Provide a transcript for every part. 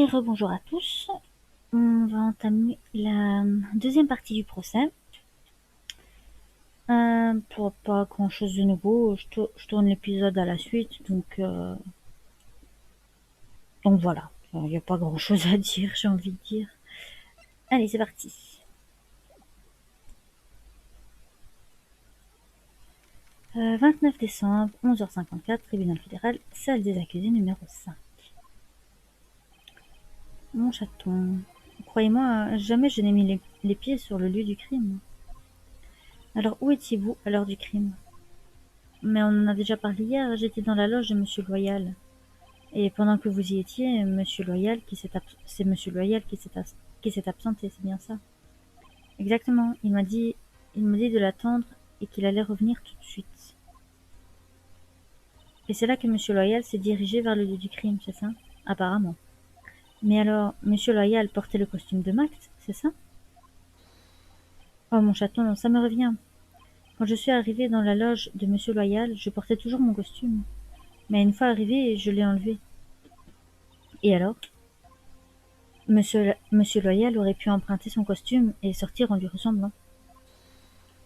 Et rebonjour à tous. On va entamer la deuxième partie du procès. Pour pas grand chose de nouveau, je tourne l'épisode à la suite, donc voilà. Il n'y a pas grand chose à dire, j'ai envie de dire. Allez, c'est parti. 29 décembre, 11h54, tribunal fédéral, salle des accusés numéro 5. Mon chaton. Croyez-moi, jamais je n'ai mis les pieds sur le lieu du crime. Alors où étiez-vous à l'heure du crime? Mais on en a déjà parlé hier, j'étais dans la loge de Monsieur Loyal. Et pendant que vous y étiez, Monsieur Loyal c'est Monsieur Loyal qui s'est absenté, c'est bien ça? Exactement, il m'a dit de l'attendre et qu'il allait revenir tout de suite. Et c'est là que Monsieur Loyal s'est dirigé vers le lieu du crime, c'est ça? Apparemment. Mais alors, Monsieur Loyal portait le costume de Max, c'est ça? Oh mon chaton, ça me revient. Quand je suis arrivée dans la loge de Monsieur Loyal, je portais toujours mon costume. Mais une fois arrivée, je l'ai enlevé. Et alors? Monsieur Loyal aurait pu emprunter son costume et sortir en lui ressemblant.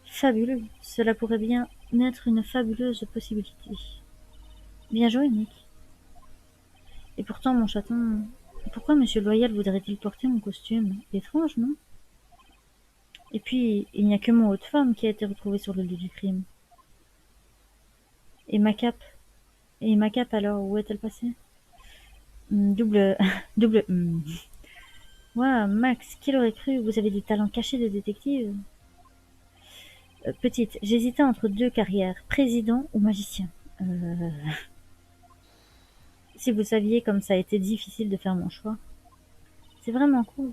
Fabuleux, cela pourrait bien être une fabuleuse possibilité. Bien joué, Nick. Et pourtant, mon chaton, pourquoi Monsieur Loyal voudrait-il porter mon costume? Étrange, non? Et puis, il n'y a que mon haut de femme qui a été retrouvé sur le lieu du crime. Et ma cape? Et ma cape alors, où est-elle passée? Double... double... Ouah, Max, qui l'aurait cru? Vous avez des talents cachés de détective. Petite, j'hésitais entre deux carrières, président ou magicien. Si vous saviez comme ça a été difficile de faire mon choix. C'est vraiment cool.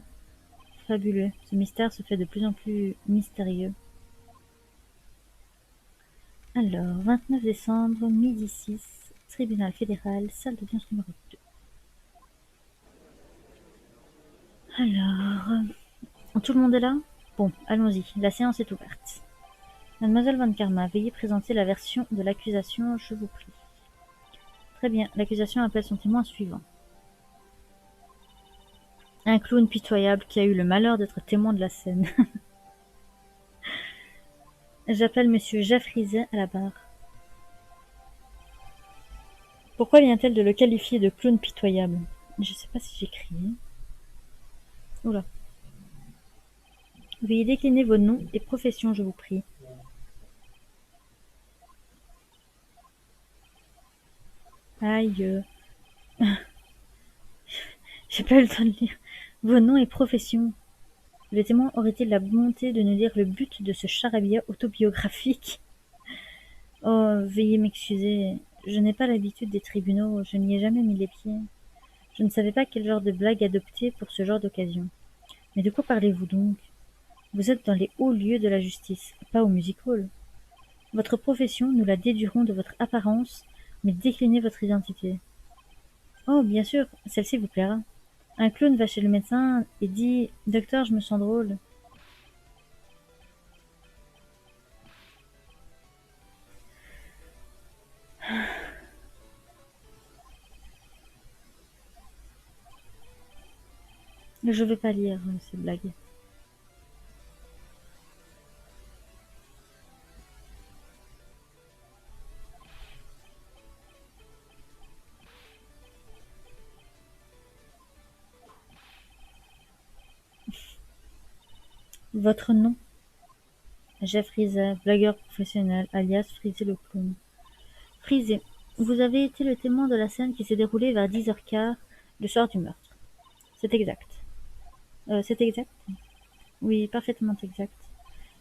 Fabuleux. Ce mystère se fait de plus en plus mystérieux. Alors, 29 décembre, midi 6, tribunal fédéral, salle d'audience numéro 2. Alors, tout le monde est là? Bon, allons-y, la séance est ouverte. Mademoiselle Van Karma, veuillez présenter la version de l'accusation, je vous prie. Très bien, l'accusation appelle son témoin suivant. Un clown pitoyable qui a eu le malheur d'être témoin de la scène. J'appelle monsieur Jeff Rizet à la barre. Pourquoi vient-elle de le qualifier de clown pitoyable? Je sais pas si j'ai crié. Oula. Veuillez décliner vos noms et professions, je vous prie. Aïe. J'ai pas eu le temps de lire. Vos noms et professions. Le témoin aurait-il la bonté de nous dire le but de ce charabia autobiographique? Oh, veuillez m'excuser. Je n'ai pas l'habitude des tribunaux, je n'y ai jamais mis les pieds. Je ne savais pas quel genre de blague adopter pour ce genre d'occasion. Mais de quoi parlez-vous donc? Vous êtes dans les hauts lieux de la justice, pas au music-hall. Votre profession, nous la déduirons de votre apparence, mais déclinez votre identité. Oh, bien sûr, celle-ci vous plaira. Un clown va chez le médecin et dit « Docteur, je me sens drôle. » Je vais pas lire ces blagues. Votre nom? Jeff Rizet, blagueur professionnel, alias Frisé le clown. Frisé, vous avez été le témoin de la scène qui s'est déroulée vers 10h15 le soir du meurtre. C'est exact. C'est exact? Oui, parfaitement exact.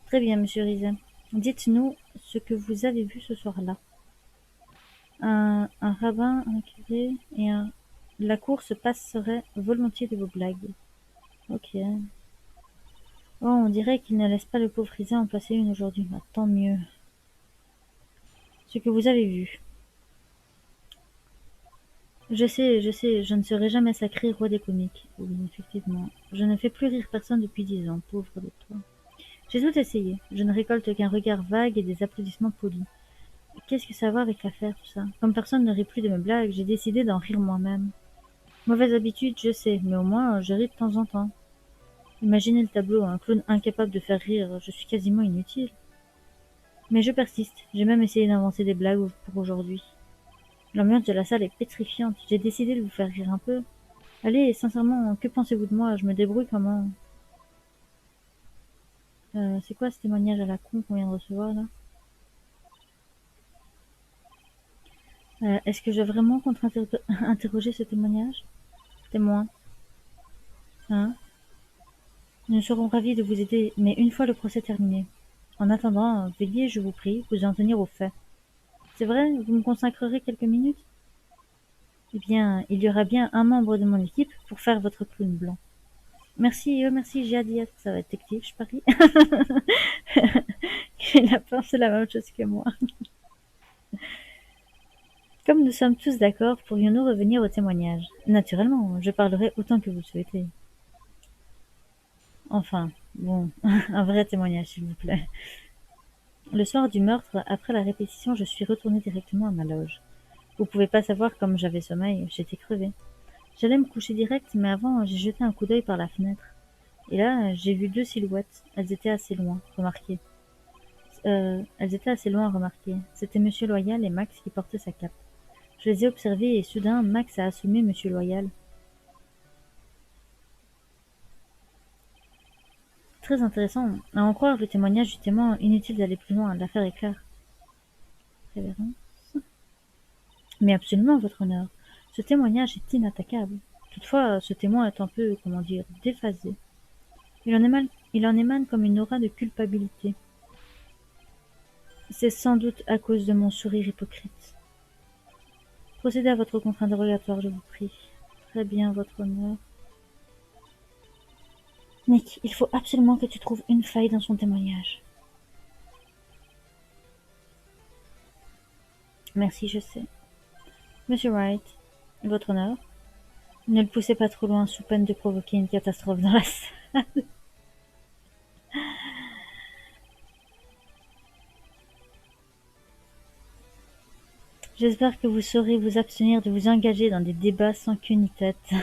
Très bien, monsieur Rizet. Dites-nous ce que vous avez vu ce soir-là. Un rabbin, un curé et un... La cour se passerait volontiers de vos blagues. Ok. Oh, on dirait qu'il ne laisse pas le pauvre Rizet en passer une aujourd'hui. Ah, tant mieux. Ce que vous avez vu. Je sais, je ne serai jamais sacré roi des comiques. Oui, effectivement. Je ne fais plus rire personne depuis 10 ans, pauvre de toi. J'ai tout essayé. Je ne récolte qu'un regard vague et des applaudissements polis. Qu'est-ce que ça va avec l'affaire, tout ça? Comme personne ne rit plus de mes blagues, j'ai décidé d'en rire moi-même. Mauvaise habitude, je sais, mais au moins je ris de temps en temps. Imaginez le tableau, un clown incapable de faire rire, je suis quasiment inutile. Mais je persiste, j'ai même essayé d'inventer des blagues pour aujourd'hui. L'ambiance de la salle est pétrifiante, j'ai décidé de vous faire rire un peu. Allez, sincèrement, que pensez-vous de moi? Je me débrouille comment? C'est quoi ce témoignage à la con qu'on vient de recevoir là? Est-ce que je dois vraiment contre-interroger ce témoignage? Témoin, hein? Nous serons ravis de vous aider, mais une fois le procès terminé. En attendant, veuillez, je vous prie, vous en tenir aux faits. C'est vrai, vous me consacrerez quelques minutes? Eh bien, il y aura bien un membre de mon équipe pour faire votre clown blanc. Merci, merci, j'ai hâte d'y être, ça va être technique, je parie. Il a pensé la même chose que moi. Comme nous sommes tous d'accord, pourrions-nous revenir au témoignage? Naturellement, je parlerai autant que vous le souhaitez. Enfin, bon, un vrai témoignage, s'il vous plaît. Le soir du meurtre, après la répétition, je suis retournée directement à ma loge. Vous pouvez pas savoir comme j'avais sommeil, j'étais crevée. J'allais me coucher direct, mais avant, j'ai jeté un coup d'œil par la fenêtre. Et là, j'ai vu deux silhouettes. Elles étaient assez loin, remarquez. Elles étaient assez loin, remarquez. C'était Monsieur Loyal et Max qui portaient sa cape. Je les ai observés et soudain, Max a assommé Monsieur Loyal. Très intéressant. À en croire le témoignage du témoin, inutile d'aller plus loin, l'affaire est claire. Révérend. Mais absolument, votre honneur. Ce témoignage est inattaquable. Toutefois, ce témoin est un peu, comment dire, déphasé. Il en émane comme une aura de culpabilité. C'est sans doute à cause de mon sourire hypocrite. Procédez à votre contre-interrogatoire, je vous prie. Très bien, votre honneur. Nick, il faut absolument que tu trouves une faille dans son témoignage. Merci, je sais. Monsieur Wright, votre honneur. Ne le poussez pas trop loin sous peine de provoquer une catastrophe dans la salle. J'espère que vous saurez vous abstenir de vous engager dans des débats sans queue ni tête.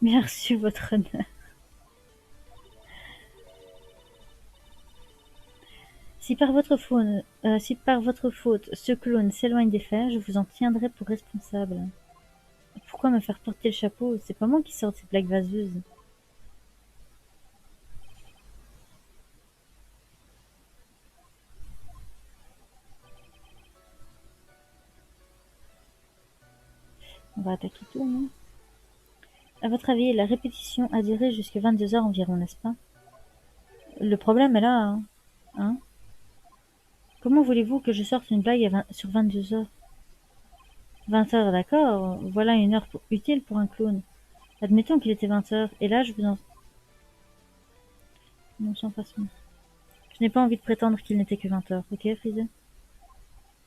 Bien reçu, votre honneur. Si par votre faute ce clone s'éloigne des faits, je vous en tiendrai pour responsable. Pourquoi me faire porter le chapeau? C'est pas moi qui sors de ces blagues vaseuses. On va attaquer tout, non? À votre avis, la répétition a duré jusqu'à 22 heures environ, n'est-ce pas? Le problème est là, hein? Hein? Comment voulez-vous que je sorte une blague sur 22 heures? 20 heures, d'accord, voilà une heure utile pour un clown. Admettons qu'il était 20 heures, et là je vous en... Non, sans façon. Je n'ai pas envie de prétendre qu'il n'était que 20 heures, ok, Freezer?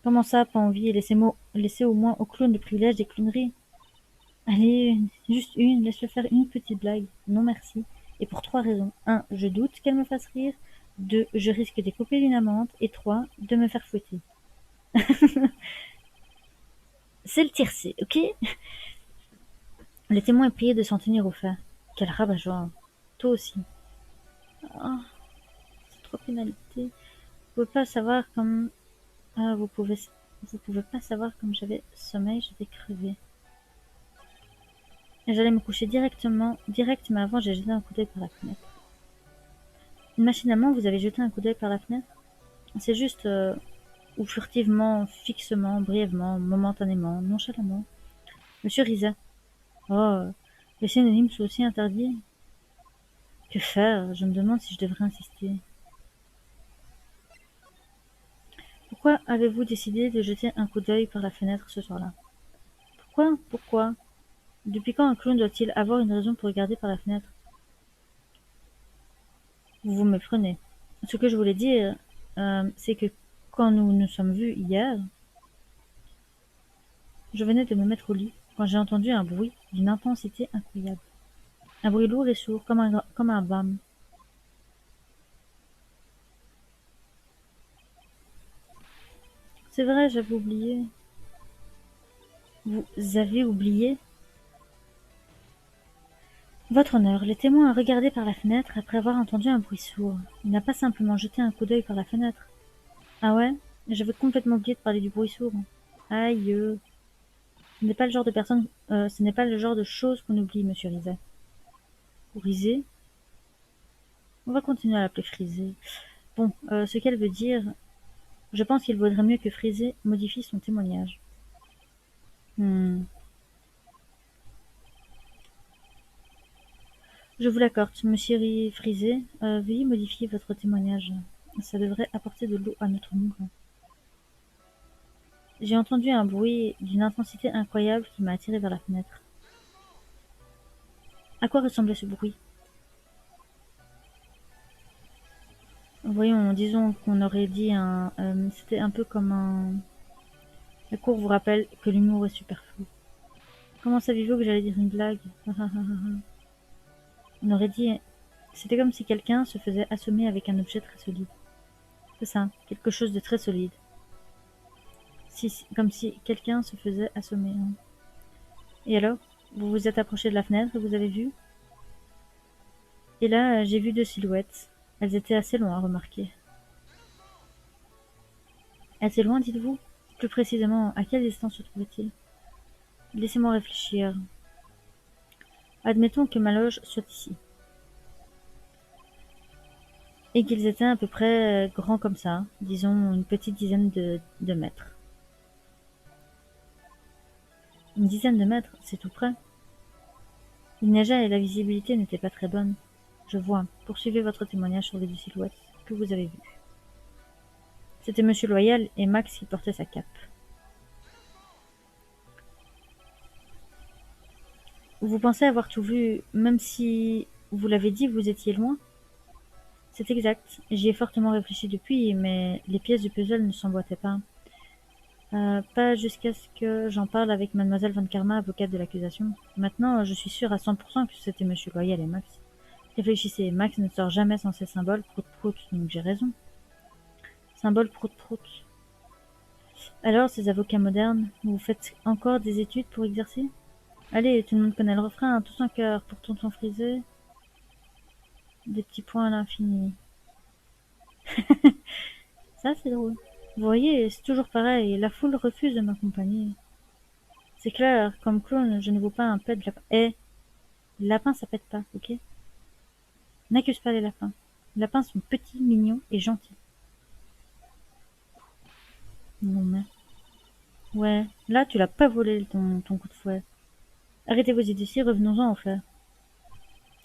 Comment ça, pas envie? Laissez au moins au clown le privilège des clowneries. Allez, juste une, laisse-le faire une petite blague. Non merci. Et pour 3 raisons. 1. Je doute qu'elle me fasse rire. 2. Je risque d'écoper une amende. Et 3. De me faire fouetter. C'est le tiercé, ok? Le témoin est prié de s'en tenir au fait. Quel rabat-joie. Toi aussi. Ah, c'est trop pénalité. Vous pouvez pas savoir comme... Ah, vous pouvez pas savoir comme j'avais sommeil, j'étais crevée. Et j'allais me coucher direct, mais avant j'ai jeté un coup d'œil par la fenêtre. Machinalement, vous avez jeté un coup d'œil par la fenêtre? C'est juste, ou furtivement, fixement, brièvement, momentanément, nonchalamment. Monsieur Riza. Oh, les synonymes sont aussi interdits. Que faire? Je me demande si je devrais insister. Pourquoi avez-vous décidé de jeter un coup d'œil par la fenêtre ce soir-là? Pourquoi? Depuis quand un clown doit-il avoir une raison pour regarder par la fenêtre? Vous vous méprenez. Ce que je voulais dire, c'est que quand nous nous sommes vus hier, je venais de me mettre au lit quand j'ai entendu un bruit d'une intensité incroyable. Un bruit lourd et sourd, comme un bam. C'est vrai, j'avais oublié. Vous avez oublié? Votre honneur, le témoin a regardé par la fenêtre après avoir entendu un bruit sourd. Il n'a pas simplement jeté un coup d'œil par la fenêtre. Ah ouais? J'avais complètement oublié de parler du bruit sourd. Aïe. Ce n'est pas le genre de personne, ce n'est pas le genre de choses qu'on oublie, monsieur Rizet. Rizet? On va continuer à l'appeler Frisé. Bon, ce qu'elle veut dire, je pense qu'il vaudrait mieux que Frisé modifie son témoignage. Je vous l'accorde, monsieur Frisé, veuillez modifier votre témoignage. Ça devrait apporter de l'eau à notre moulin. J'ai entendu un bruit d'une intensité incroyable qui m'a attiré vers la fenêtre. À quoi ressemblait ce bruit? Voyons, disons qu'on aurait dit c'était un peu comme un... La cour vous rappelle que l'humour est superflu. Comment saviez-vous que j'allais dire une blague? On aurait dit... C'était comme si quelqu'un se faisait assommer avec un objet très solide. C'est ça, quelque chose de très solide. Comme si quelqu'un se faisait assommer. Hein. Et alors? Vous vous êtes approché de la fenêtre et vous avez vu? Et là, j'ai vu deux silhouettes. Elles étaient assez loin à remarquer. Assez loin, dites-vous? Plus précisément, à quelle distance se trouvait-il? Laissez-moi réfléchir. Admettons que ma loge soit ici. Et qu'ils étaient à peu près grands comme ça, disons une petite dizaine de mètres. Une dizaine de mètres, c'est tout près. Il neigeait et la visibilité n'était pas très bonne. Je vois. Poursuivez votre témoignage sur les deux silhouettes que vous avez vues. C'était Monsieur Loyal et Max qui portaient sa cape. Vous pensez avoir tout vu, même si vous l'avez dit, vous étiez loin? C'est exact. J'y ai fortement réfléchi depuis, mais les pièces du puzzle ne s'emboîtaient pas. Pas jusqu'à ce que j'en parle avec mademoiselle Van Karma, avocate de l'accusation. Maintenant, je suis sûre à 100% que c'était Monsieur Loyal et Max. Réfléchissez, Max ne sort jamais sans ses symboles prout-prout, donc j'ai raison. Symbole prout-prout. Alors, ces avocats modernes, vous faites encore des études pour exercer? Allez, tout le monde connaît le refrain, tous en cœur, pour tonton Frisé. Des petits points à l'infini. Ça, c'est drôle. Vous voyez, c'est toujours pareil, la foule refuse de m'accompagner. C'est clair, comme clown, je ne vaux pas un pet de lapin. Eh, les lapins, ça pète pas, ok? N'accuse pas les lapins. Les lapins sont petits, mignons et gentils. Non mais... Ouais, là, tu l'as pas volé, ton coup de fouet. Arrêtez vos idées, revenons-en au fait.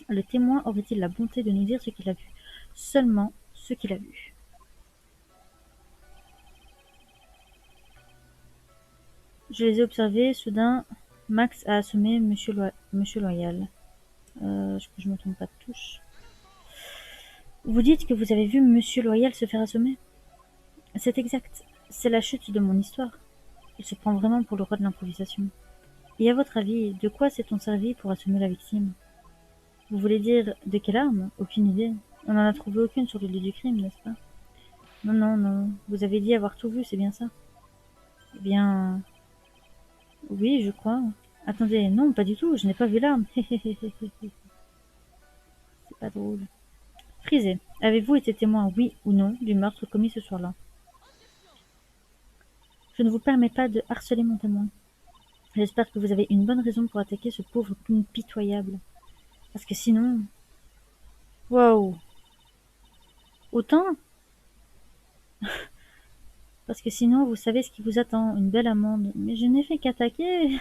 Le témoin aurait-il la bonté de nous dire ce qu'il a vu? Seulement ce qu'il a vu. Je les ai observés, soudain, Max a assommé Monsieur Loyal. Je me trompe pas de touche. Vous dites que vous avez vu Monsieur Loyal se faire assommer? C'est exact. C'est la chute de mon histoire. Il se prend vraiment pour le roi de l'improvisation. Et à votre avis, de quoi s'est-on servi pour assommer la victime? Vous voulez dire de quelle arme? Aucune idée. On n'en a trouvé aucune sur le lieu du crime, n'est-ce pas? Non, non, non. Vous avez dit avoir tout vu, c'est bien ça? Eh bien... Oui, je crois. Attendez, non, pas du tout, je n'ai pas vu l'arme. C'est pas drôle. Frisé, avez-vous été témoin, oui ou non, du meurtre commis ce soir-là? Je ne vous permets pas de harceler mon témoin. J'espère que vous avez une bonne raison pour attaquer ce pauvre clown pitoyable. Parce que sinon... Waouh! Autant? Parce que sinon, vous savez ce qui vous attend, une belle amende. Mais je n'ai fait qu'attaquer.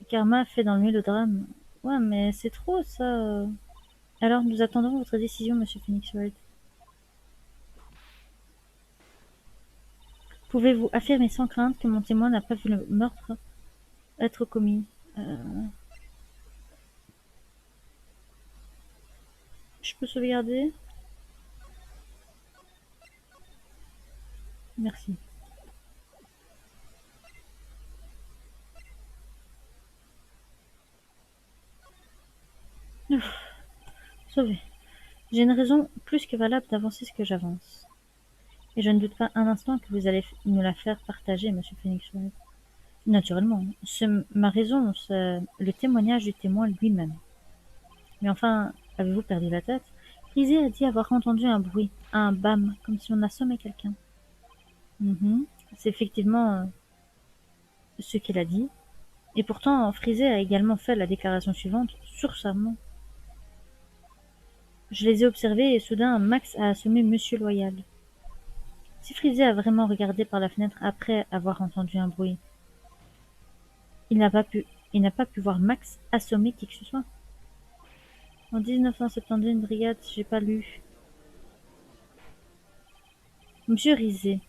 Karma fait dans le mélodrame. Ouais, mais c'est trop, ça. Alors, nous attendons votre décision, monsieur Phoenix Wright. Pouvez-vous affirmer sans crainte que mon témoin n'a pas vu le meurtre être commis? Je peux sauvegarder? Merci. Sauvé. J'ai une raison plus que valable d'avancer ce que j'avance. Et je ne doute pas un instant que vous allez nous la faire partager, monsieur Phoenix Wright. Naturellement, ma raison, c'est le témoignage du témoin lui-même. Mais enfin, avez-vous perdu la tête? Lizzie a dit avoir entendu un bruit, un bam, comme si on assommait quelqu'un. Mhm. C'est effectivement ce qu'elle a dit. Et pourtant, Frisé a également fait la déclaration suivante, sur serment. Je les ai observés et soudain Max a assommé Monsieur Loyal. Si Frisé a vraiment regardé par la fenêtre après avoir entendu un bruit, il n'a pas pu, il n'a pas pu voir Max assommer qui que ce soit. En 1972, une brigade, j'ai pas lu. Monsieur Rizet,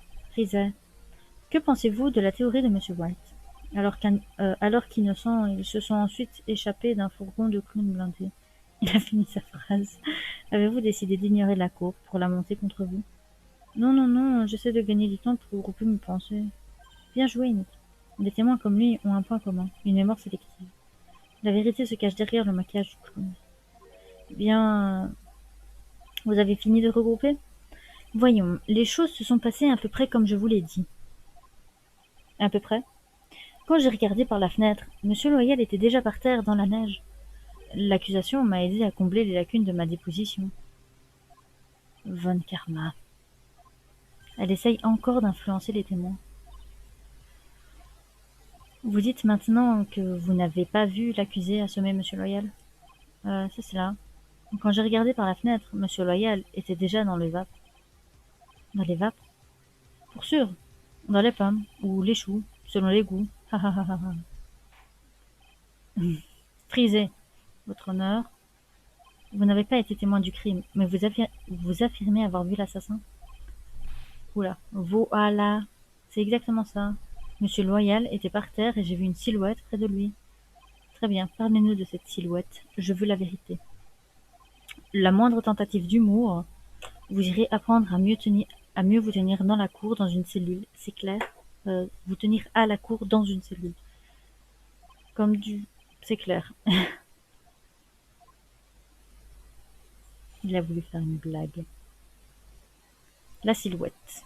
que pensez-vous de la théorie de Monsieur White? Alors qu'innocents, ils se sont ensuite échappés d'un fourgon de clowns blindés. Il a fini sa phrase. Avez-vous décidé d'ignorer la cour pour la monter contre vous? Non, non, non, j'essaie de gagner du temps pour regrouper mes pensées. Bien joué, Nick. Les témoins comme lui ont un point commun, une mémoire sélective. La vérité se cache derrière le maquillage du clown. Bien, vous avez fini de regrouper? Voyons, les choses se sont passées à peu près comme je vous l'ai dit. À peu près? Quand j'ai regardé par la fenêtre, Monsieur Loyal était déjà par terre dans la neige. L'accusation m'a aidé à combler les lacunes de ma déposition. Von Karma. Elle essaye encore d'influencer les témoins. Vous dites maintenant que vous n'avez pas vu l'accusé assommer Monsieur Loyal? C'est cela. Quand j'ai regardé par la fenêtre, Monsieur Loyal était déjà dans le vapes. Dans les vapes? Pour sûr. Dans les pommes, ou les choux, selon les goûts. Ha ha ha ha. Frisé, votre honneur. Vous n'avez pas été témoin du crime, mais vous affirmez avoir vu l'assassin? Oula, voilà. C'est exactement ça. Monsieur Loyal était par terre et j'ai vu une silhouette près de lui. Très bien, parlez-nous de cette silhouette. Je veux la vérité. La moindre tentative d'humour, vous irez apprendre à mieux vous tenir dans la cour dans une cellule, c'est clair? Vous tenir à la cour dans une cellule. Comme du... C'est clair. Il a voulu faire une blague. La silhouette.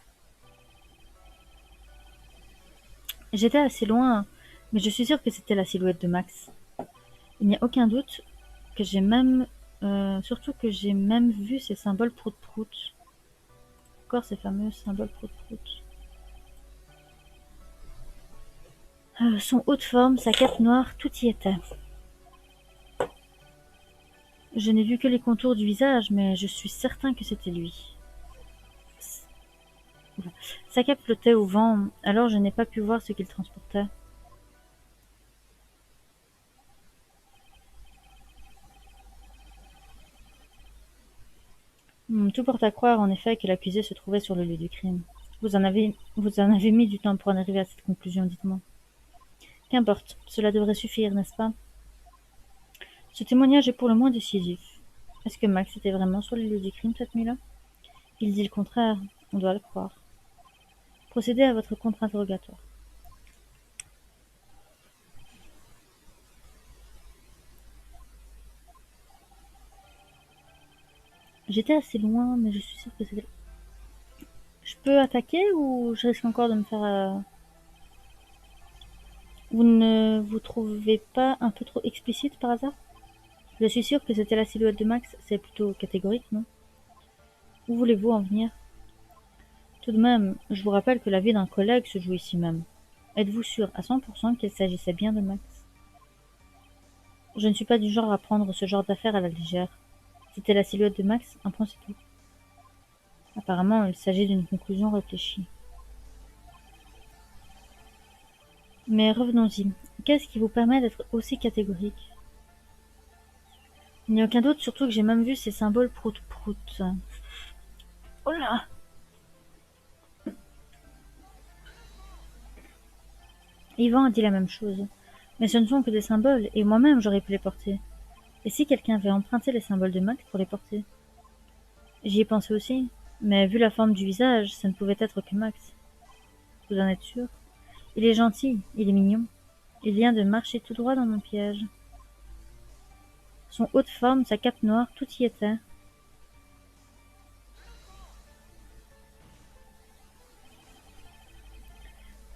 J'étais assez loin, mais je suis sûre que c'était la silhouette de Max. Il n'y a aucun doute que j'ai même... surtout que j'ai même vu ces symboles prout-prout. Encore ces fameux symboles prout-prout. Son haut de forme, sa cape noire, tout y était. Je n'ai vu que les contours du visage, mais je suis certain que c'était lui. Sa cape flottait au vent, alors je n'ai pas pu voir ce qu'il transportait. Tout porte à croire, en effet, que l'accusé se trouvait sur le lieu du crime. Vous en avez mis du temps pour en arriver à cette conclusion, dites-moi. Qu'importe, cela devrait suffire, n'est-ce pas? Ce témoignage est pour le moins décisif. Est-ce que Max était vraiment sur le lieu du crime cette nuit-là? Il dit le contraire, on doit le croire. Procédez à votre contre-interrogatoire. J'étais assez loin, mais je suis sûre que c'était... Je peux attaquer ou je risque encore de me faire... Vous ne vous trouvez pas un peu trop explicite par hasard? Je suis sûre que c'était la silhouette de Max, c'est plutôt catégorique, non? Où voulez-vous en venir? Tout de même, je vous rappelle que la vie d'un collègue se joue ici même. Êtes-vous sûr à 100% qu'il s'agissait bien de Max? Je ne suis pas du genre à prendre ce genre d'affaires à la légère. C'était la silhouette de Max, un point c'est tout. Apparemment, il s'agit d'une conclusion réfléchie. Mais revenons-y. Qu'est-ce qui vous permet d'être aussi catégorique? Il n'y a aucun doute, surtout que j'ai même vu ces symboles prout-prout. Oh là! Yvan a dit la même chose. Mais ce ne sont que des symboles, et moi-même j'aurais pu les porter. Et si quelqu'un avait emprunté les symboles de Max pour les porter? J'y ai pensé aussi, mais vu la forme du visage, ça ne pouvait être que Max. Vous en êtes sûr? Il est gentil, il est mignon. Il vient de marcher tout droit dans mon piège. Son haut de forme, sa cape noire, tout y était.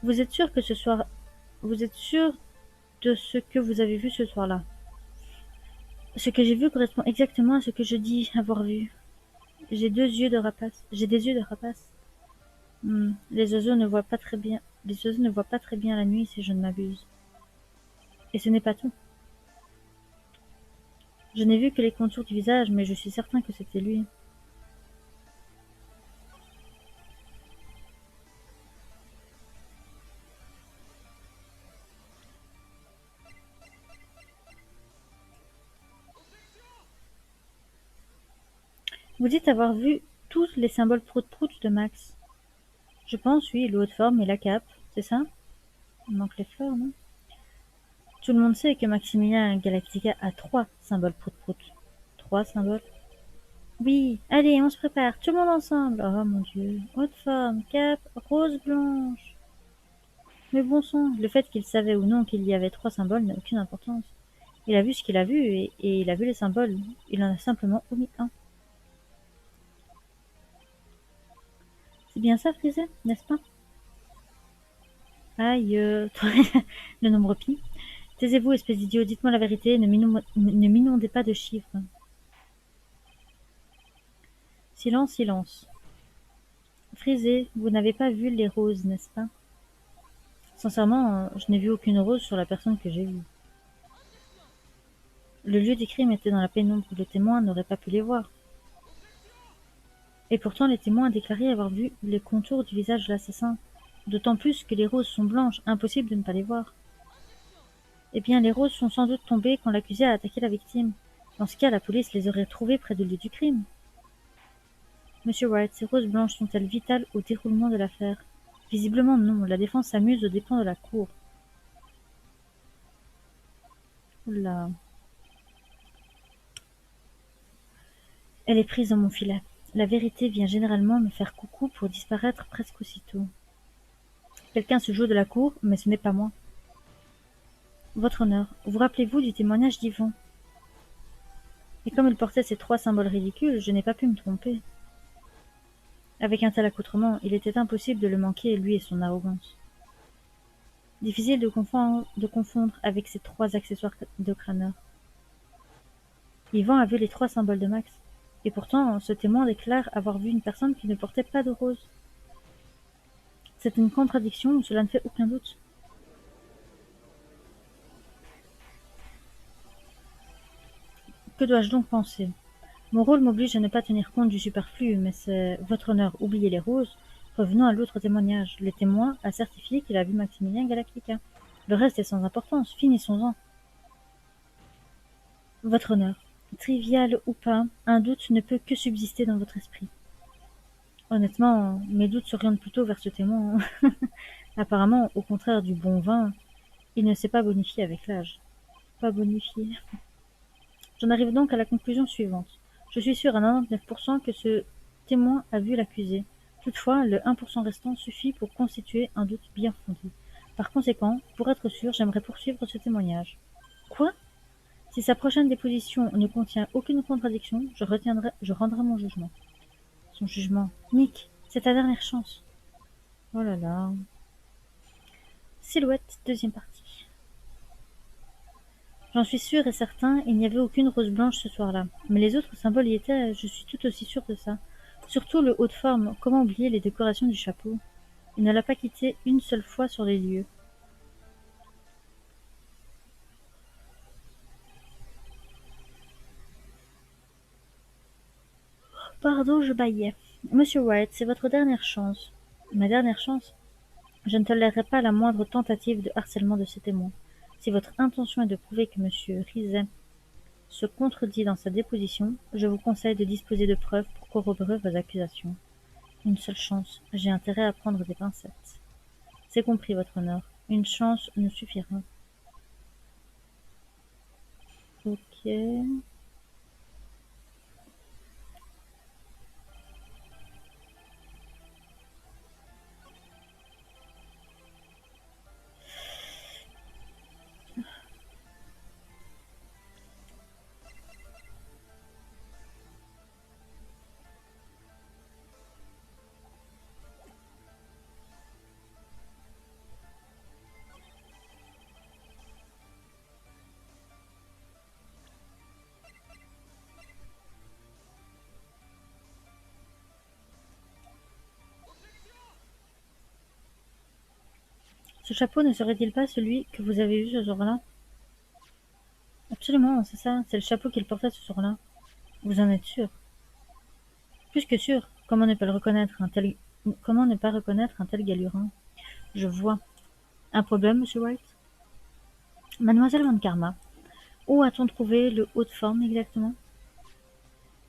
Vous êtes sûr que ce soit vous êtes sûr de ce que vous avez vu ce soir-là? Ce que j'ai vu correspond exactement à ce que je dis avoir vu. J'ai des yeux de rapace. Les oiseaux ne voient pas très bien. Les oiseaux ne voient pas très bien la nuit si je ne m'abuse. Et ce n'est pas tout. Je n'ai vu que les contours du visage, mais je suis certain que c'était lui. Vous dites avoir vu tous les symboles prout-prout de Max. Je pense, oui, le haut de forme et la cape, c'est ça? Il manque les fleurs, non? Tout le monde sait que Maximilien Galactica a 3 symboles prout-prout. 3 symboles? Oui, allez, on se prépare, tout le monde ensemble. Oh mon Dieu, haute forme, cape, rose blanche. Mais bon sang, le fait qu'il savait ou non qu'il y avait 3 symboles n'a aucune importance. Il a vu ce qu'il a vu et il a vu les symboles. Il en a simplement omis un. C'est bien ça, Frisé, n'est-ce pas? Aïe, le nombre pi. Taisez-vous, espèce d'idiot, dites-moi la vérité, ne m'inondez pas de chiffres. Silence, silence. Frisé, vous n'avez pas vu les roses, n'est-ce pas? Sincèrement, je n'ai vu aucune rose sur la personne que j'ai vue. Le lieu du crime était dans la pénombre, le témoin n'aurait pas pu les voir. Et pourtant les témoins déclaraient avoir vu les contours du visage de l'assassin, d'autant plus que les roses sont blanches, impossible de ne pas les voir. Eh bien, les roses sont sans doute tombées quand l'accusé a attaqué la victime. Dans ce cas, la police les aurait trouvées près du lieu du crime. Monsieur Wright, ces roses blanches sont-elles vitales au déroulement de l'affaire? Visiblement non, la défense s'amuse aux dépens de la cour. Oula. Elle est prise dans mon filet. La vérité vient généralement me faire coucou pour disparaître presque aussitôt. Quelqu'un se joue de la cour, mais ce n'est pas moi. Votre honneur, vous rappelez-vous du témoignage d'Yvon? Et comme il portait ces 3 symboles ridicules, je n'ai pas pu me tromper. Avec un tel accoutrement, il était impossible de le manquer, lui et son arrogance. Difficile de confondre avec ces 3 accessoires de crâneur. Yvan a vu les 3 symboles de Max. Et pourtant, ce témoin déclare avoir vu une personne qui ne portait pas de rose. C'est une contradiction, cela ne fait aucun doute. Que dois-je donc penser? Mon rôle m'oblige à ne pas tenir compte du superflu, mais c'est votre honneur, oubliez les roses. Revenons à l'autre témoignage. Le témoin a certifié qu'il a vu Maximilien Galactica. Le reste est sans importance, finissons-en. Votre honneur, trivial ou pas, un doute ne peut que subsister dans votre esprit. Honnêtement, mes doutes s'orientent plutôt vers ce témoin. Apparemment, au contraire du bon vin, il ne s'est pas bonifié avec l'âge. Pas bonifié. J'en arrive donc à la conclusion suivante. Je suis sûr à 99% que ce témoin a vu l'accusé. Toutefois, le 1% restant suffit pour constituer un doute bien fondé. Par conséquent, pour être sûr, j'aimerais poursuivre ce témoignage. Quoi? Si sa prochaine déposition ne contient aucune contradiction, je rendrai mon jugement. Son jugement. Nick, c'est ta dernière chance. Oh là là. Silhouette, deuxième partie. J'en suis sûr et certain, il n'y avait aucune rose blanche ce soir-là. Mais les autres symboles y étaient, je suis tout aussi sûr de ça. Surtout le haut de forme, comment oublier les décorations du chapeau? Il ne l'a pas quitté une seule fois sur les lieux. Pardon, je bâillais. Monsieur White, c'est votre dernière chance. Ma dernière chance? Je ne tolérerai pas la moindre tentative de harcèlement de ces témoins. Si votre intention est de prouver que monsieur Rizet se contredit dans sa déposition, je vous conseille de disposer de preuves pour corroborer vos accusations. Une seule chance, j'ai intérêt à prendre des pincettes. C'est compris, votre honneur. Une chance nous suffira. Ok. Ce chapeau ne serait-il pas celui que vous avez vu ce jour-là? Absolument, c'est ça, c'est le chapeau qu'il portait ce soir-là. Vous en êtes sûr? Plus que sûr. Comment ne pas le reconnaître, comment ne pas reconnaître un tel galurin? Je vois. Un problème, monsieur Wright? Mademoiselle Van Karma, où a-t-on trouvé le haut de forme exactement?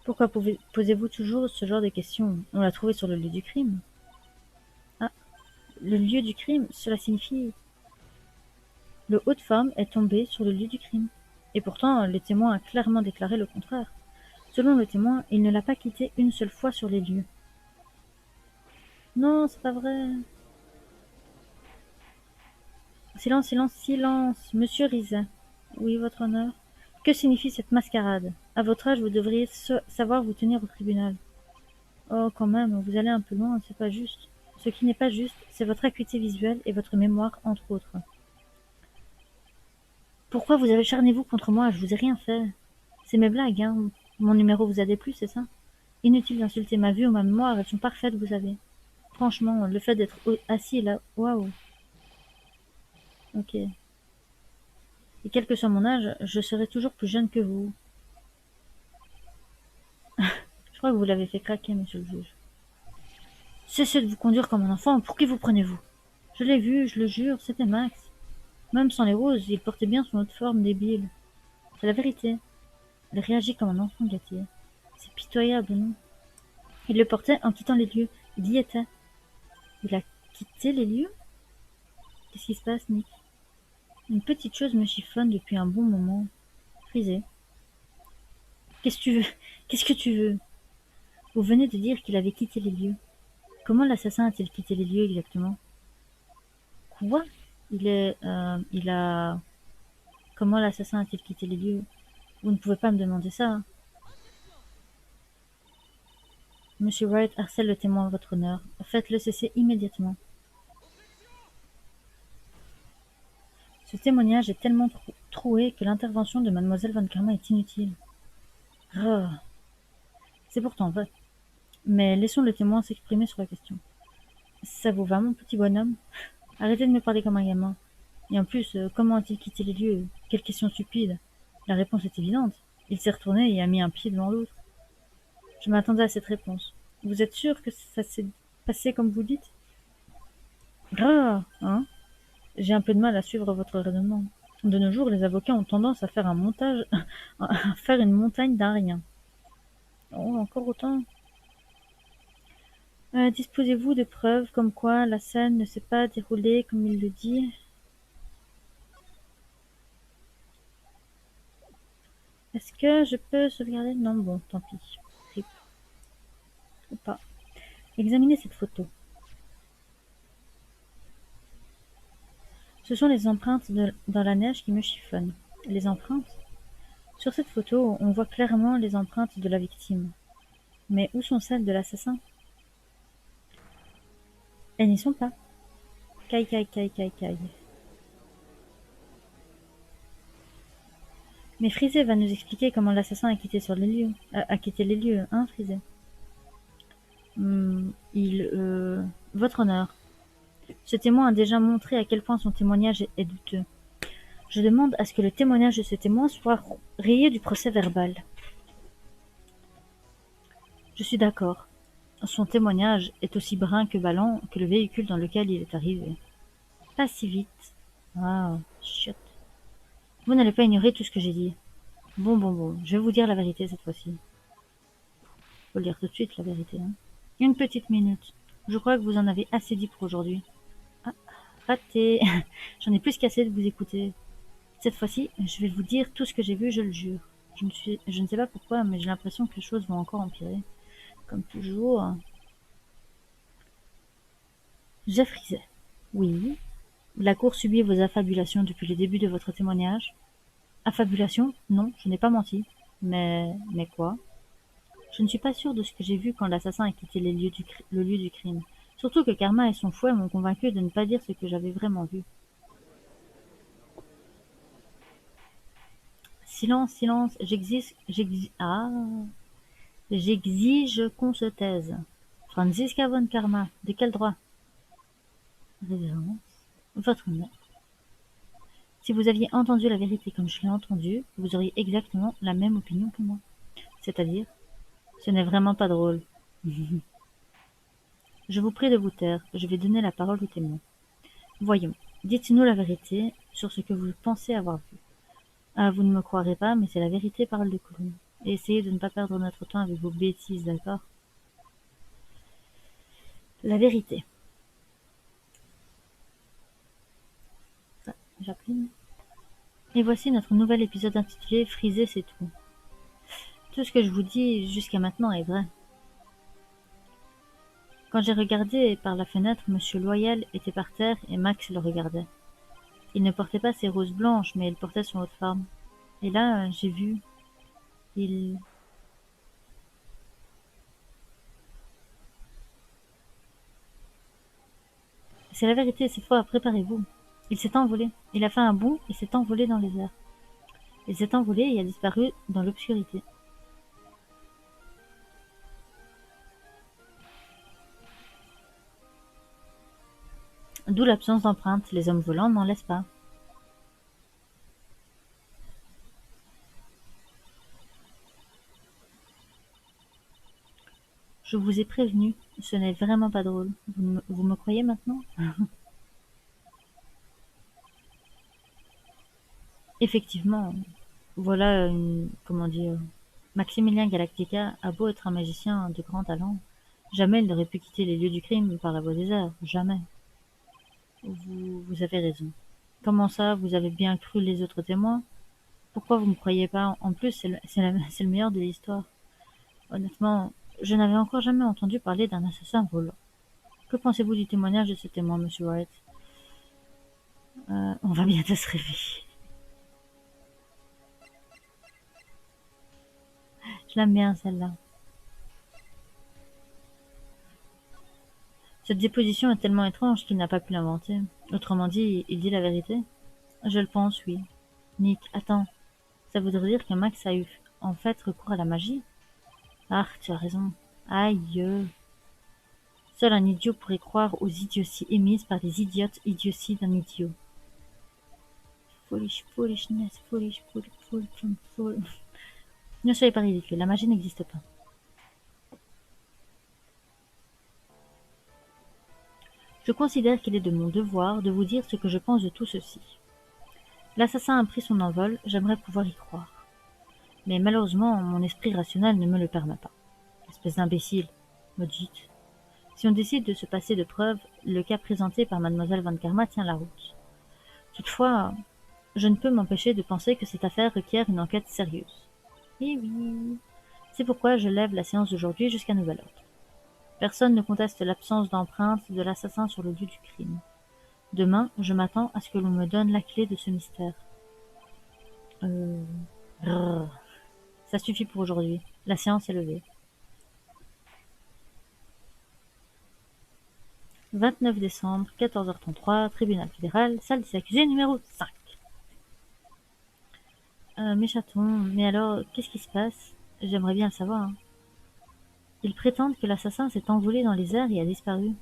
Pourquoi posez-vous toujours ce genre de questions? On l'a trouvé sur le lieu du crime. Ah, le lieu du crime, cela signifie... Le haut de forme est tombé sur le lieu du crime. Et pourtant, le témoin a clairement déclaré le contraire. Selon le témoin, il ne l'a pas quitté une seule fois sur les lieux. Non, c'est pas vrai. Silence, silence, silence, monsieur Rizet. Oui, votre honneur. Que signifie cette mascarade? À votre âge, vous devriez savoir vous tenir au tribunal. Oh, quand même, vous allez un peu loin, c'est pas juste. Ce qui n'est pas juste, c'est votre acuité visuelle et votre mémoire, entre autres. Pourquoi vous acharnez-vous contre moi? Je vous ai rien fait. C'est mes blagues, hein. Mon numéro vous a déplu, c'est ça? Inutile d'insulter ma vue ou ma mémoire, elles sont parfaites, vous savez. Franchement, le fait d'être assis là, waouh. Ok. Et quel que soit mon âge, je serai toujours plus jeune que vous. Je crois que vous l'avez fait craquer, monsieur le juge. Cessez de vous conduire comme un enfant, pour qui vous prenez-vous? Je l'ai vu, je le jure, c'était Max. Même sans les roses, il portait bien son autre forme débile. C'est la vérité. Il réagit comme un enfant gâté. C'est pitoyable, non? Il le portait en quittant les lieux. Il y était. Il a quitté les lieux? Qu'est-ce qui se passe, Nick? Une petite chose me chiffonne depuis un bon moment. Frisé. Qu'est-ce que tu veux? Qu'est-ce que tu veux? Vous venez de dire qu'il avait quitté les lieux. Comment l'assassin a-t-il quitté les lieux exactement? Quoi? Il a... Comment l'assassin a-t-il quitté les lieux? Vous ne pouvez pas me demander ça, hein. Monsieur Wright harcèle le témoin à votre honneur. Faites-le cesser immédiatement. Ce témoignage est tellement troué que l'intervention de mademoiselle Van Karma est inutile. Oh. C'est pourtant vrai. Mais laissons le témoin s'exprimer sur la question. Ça vous va, mon petit bonhomme? Arrêtez de me parler comme un gamin. Et en plus, comment a-t-il quitté les lieux? Quelle question stupide. La réponse est évidente. Il s'est retourné et a mis un pied devant l'autre. Je m'attendais à cette réponse. Vous êtes sûr que ça s'est passé comme vous dites? Ah, hein? J'ai un peu de mal à suivre votre raisonnement. De nos jours, les avocats ont tendance à faire un montage, à faire une montagne d'un rien. Oh, encore autant. Disposez-vous de preuves comme quoi la scène ne s'est pas déroulée comme il le dit? Est-ce que je peux sauvegarder? Non, bon, tant pis. Rip. Ou pas. Examinez cette photo. Ce sont les empreintes dans la neige qui me chiffonnent. Les empreintes? Sur cette photo, on voit clairement les empreintes de la victime. Mais où sont celles de l'assassin? Elles n'y sont pas. Caille, caille, caille, caille, caille. Mais Frisé va nous expliquer comment l'assassin a quitté les lieux, hein, Frisé? Votre honneur. Ce témoin a déjà montré à quel point son témoignage est douteux. Je demande à ce que le témoignage de ce témoin soit rayé du procès-verbal. Je suis d'accord. Son témoignage est aussi brun que ballant que le véhicule dans lequel il est arrivé. Pas si vite. Ah, chut. Vous n'allez pas ignorer tout ce que j'ai dit. Bon, je vais vous dire la vérité cette fois-ci. Faut le dire tout de suite, la vérité, hein. Une petite minute. Je crois que vous en avez assez dit pour aujourd'hui. Ah, raté. J'en ai plus qu'assez de vous écouter. Cette fois-ci, je vais vous dire tout ce que j'ai vu, je le jure. Je ne sais pas pourquoi, mais j'ai l'impression que les choses vont encore empirer. Comme toujours. Jeff Rizet. Oui. La cour subit vos affabulations depuis le début de votre témoignage. Affabulation? Non, je n'ai pas menti. Mais quoi? Je ne suis pas sûre de ce que j'ai vu quand l'assassin a quitté le lieu du crime. Surtout que Karma et son fouet m'ont convaincu de ne pas dire ce que j'avais vraiment vu. Silence, silence, j'exige qu'on se taise. Franziska von Karma, de quel droit? Révérence. Votre mère. Si vous aviez entendu la vérité comme je l'ai entendue, vous auriez exactement la même opinion que moi. C'est-à-dire, ce n'est vraiment pas drôle. Je vous prie de vous taire, je vais donner la parole aux témoins. Voyons, dites-nous la vérité sur ce que vous pensez avoir vu. Ah, vous ne me croirez pas, mais c'est la vérité, parole de clown. Et essayez de ne pas perdre notre temps avec vos bêtises, d'accord? La vérité. Ah, j'appuie. Et voici notre nouvel épisode intitulé Friser, c'est tout. Tout ce que je vous dis jusqu'à maintenant est vrai. Quand j'ai regardé par la fenêtre, Monsieur Loyal était par terre et Max le regardait. Il ne portait pas ses roses blanches, mais il portait son haut de forme. Et là, j'ai vu. Il... C'est la vérité, c'est fort, préparez-vous. Il s'est envolé. Il a fait un bond et s'est envolé dans les airs. Il s'est envolé et a disparu dans l'obscurité. D'où l'absence d'empreintes, les hommes volants n'en laissent pas. Je vous ai prévenu, ce n'est vraiment pas drôle. Vous me croyez maintenant? Effectivement, voilà comment dire, Maximilien Galactica a beau être un magicien de grand talent, jamais il n'aurait pu quitter les lieux du crime par la voie des airs, jamais. Vous avez raison. Comment ça, vous avez bien cru les autres témoins? Pourquoi vous me croyez pas? En plus, c'est le meilleur de l'histoire. Honnêtement, je n'avais encore jamais entendu parler d'un assassin volant. Que pensez-vous du témoignage de ce témoin, monsieur Wright? On va bientôt se réveiller. Je l'aime bien, celle-là. Cette déposition est tellement étrange qu'il n'a pas pu l'inventer. Autrement dit, il dit la vérité? Je le pense, oui. Nick, attends. Ça voudrait dire que Max a eu en fait recours à la magie? Ah, tu as raison. Aïe. Seul un idiot pourrait croire aux idioties émises par des idiotes idioties d'un idiot. Foolishness, foolish. Ne soyez pas ridicule, la magie n'existe pas. Je considère qu'il est de mon devoir de vous dire ce que je pense de tout ceci. L'assassin a pris son envol, j'aimerais pouvoir y croire. Mais malheureusement, mon esprit rationnel ne me le permet pas. Espèce d'imbécile, maudite. Si on décide de se passer de preuves, le cas présenté par mademoiselle Van Karma tient la route. Toutefois, je ne peux m'empêcher de penser que cette affaire requiert une enquête sérieuse. Eh oui. C'est pourquoi je lève la séance d'aujourd'hui jusqu'à nouvel ordre. Personne ne conteste l'absence d'empreinte de l'assassin sur le lieu du crime. Demain, je m'attends à ce que l'on me donne la clé de ce mystère. Ça suffit pour aujourd'hui. La séance est levée. 29 décembre, 14h33, tribunal fédéral, salle des accusés numéro 5. Mes chatons, mais alors, qu'est-ce qui se passe? J'aimerais bien le savoir. Hein. Ils prétendent que l'assassin s'est envolé dans les airs et a disparu.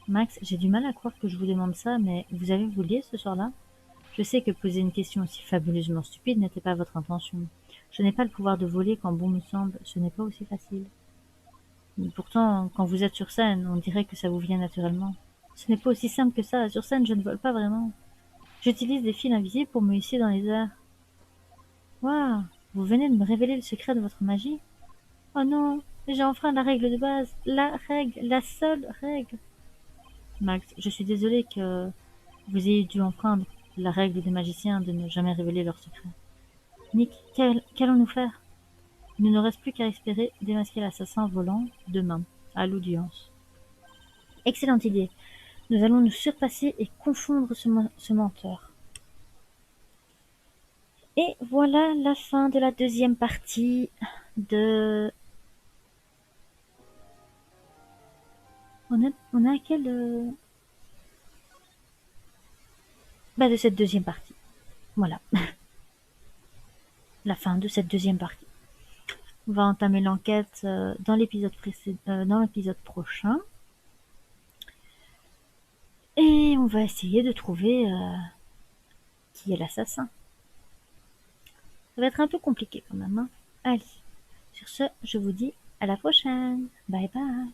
Max, j'ai du mal à croire que je vous demande ça, mais vous avez voulu ce soir-là? Je sais que poser une question aussi fabuleusement stupide n'était pas votre intention. Je n'ai pas le pouvoir de voler quand bon me semble, ce n'est pas aussi facile. Mais pourtant, quand vous êtes sur scène, on dirait que ça vous vient naturellement. Ce n'est pas aussi simple que ça, sur scène je ne vole pas vraiment. J'utilise des fils invisibles pour me hisser dans les airs. Waouh, vous venez de me révéler le secret de votre magie? Oh non, j'ai enfreint la règle de base, la règle, la seule règle. Max, je suis désolée que vous ayez dû enfreindre la règle des magiciens de ne jamais révéler leurs secrets. Nick, qu'allons-nous faire? Il ne nous reste plus qu'à espérer démasquer l'assassin volant demain, à l'audience. Excellente idée. Nous allons nous surpasser et confondre ce menteur. Et voilà la fin de la deuxième partie de... On a à quel... de cette deuxième partie. Voilà. La fin de cette deuxième partie. On va entamer l'enquête dans l'épisode prochain. Et on va essayer de trouver qui est l'assassin. Ça va être un peu compliqué quand même, hein. Allez, sur ce, je vous dis à la prochaine. Bye bye.